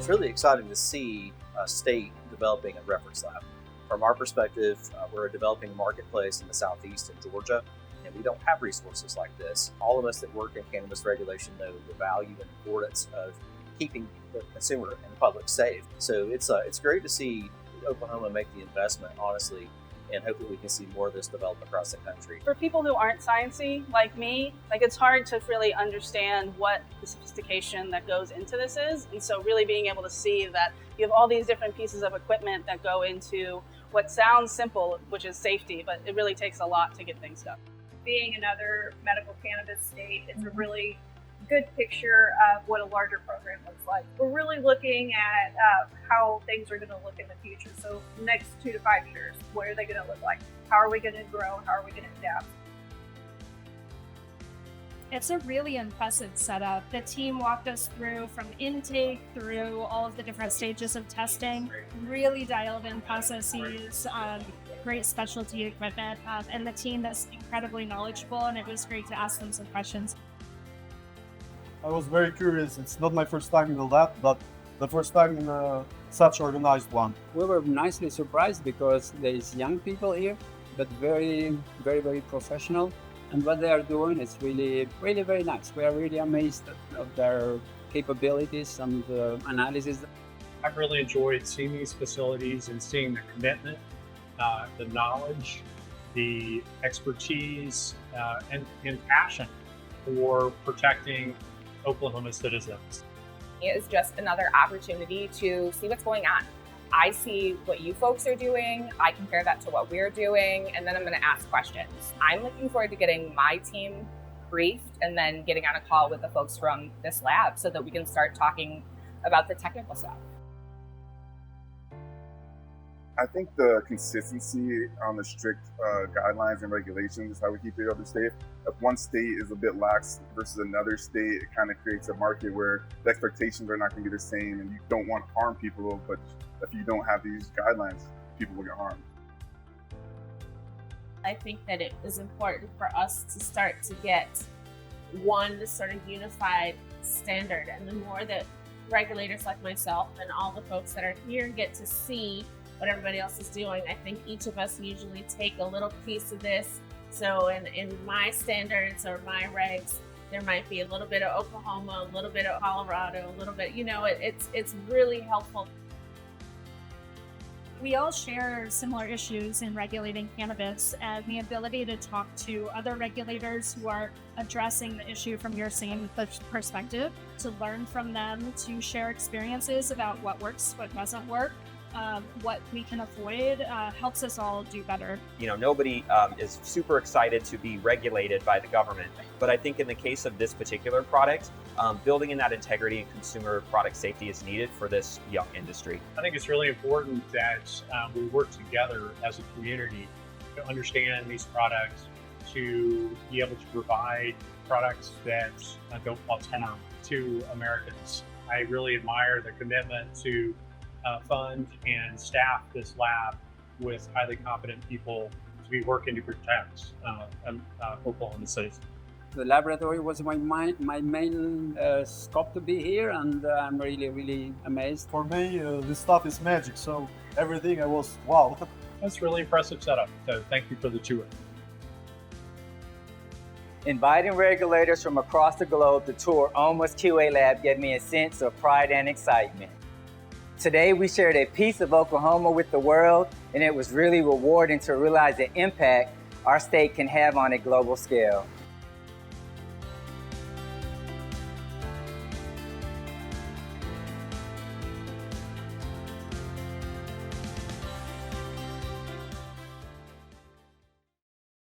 It's really exciting to see a state developing a reference lab. From our perspective, we're a developing marketplace in the Southeast in Georgia, and we don't have resources like this. All of us that work in cannabis regulation know the value and importance of keeping the consumer and the public safe. So it's great to see Oklahoma make the investment, honestly, and hopefully we can see more of this develop across the country. For people who aren't sciencey like me, it's hard to really understand what the sophistication that goes into this is. And so really being able to see that you have all these different pieces of equipment that go into what sounds simple, which is safety, but it really takes a lot to get things done. Being another medical cannabis state is a really good picture of what a larger program looks like. We're really looking at how things are going to look in the future. So next 2 to 5 years, what are they going to look like? How are we going to grow? How are we going to adapt? It's a really impressive setup. The team walked us through from intake through all of the different stages of testing, really dialed in processes, great specialty equipment, and the team that's incredibly knowledgeable, and it was great to ask them some questions. I was very curious. It's not my first time in the lab, but the first time in such organized one. We were nicely surprised because there's young people here, but very, very, very professional. And what they are doing is really, really very nice. We are really amazed of their capabilities and the analysis. I've really enjoyed seeing these facilities and seeing the commitment, the knowledge, the expertise, and passion for protecting Oklahoma citizens. It is just another opportunity to see what's going on. I see what you folks are doing, I compare that to what we're doing, and then I'm going to ask questions. I'm looking forward to getting my team briefed and then getting on a call with the folks from this lab so that we can start talking about the technical stuff. I think the consistency on the strict guidelines and regulations is how we keep the other state. If one state is a bit lax versus another state, it kind of creates a market where the expectations are not going to be the same, and you don't want to harm people, but if you don't have these guidelines, people will get harmed. I think that it is important for us to start to get one sort of unified standard, and the more that regulators like myself and all the folks that are here get to see what everybody else is doing, I think each of us usually take a little piece of this. So in my standards or my regs, there might be a little bit of Oklahoma, a little bit of Colorado, a little bit, it's really helpful. We all share similar issues in regulating cannabis, and the ability to talk to other regulators who are addressing the issue from your same perspective, to learn from them, to share experiences about what works, what doesn't work, what we can avoid, helps us all do better. Nobody is super excited to be regulated by the government, but I think in the case of this particular product, building in that integrity and consumer product safety is needed for this young industry. I think it's really important that we work together as a community to understand these products, to be able to provide products that don't cause harm to Americans. I really admire the commitment to fund and staff this lab with highly competent people to be working to protect Oklahoma citizens. The laboratory was my main scope to be here, and I'm really, really amazed. For me, this stuff is magic, so everything I was, wow. That's really impressive setup, so thank you for the tour. Inviting regulators from across the globe to tour OMA's QA lab gave me a sense of pride and excitement. Today, we shared a piece of Oklahoma with the world, and it was really rewarding to realize the impact our state can have on a global scale.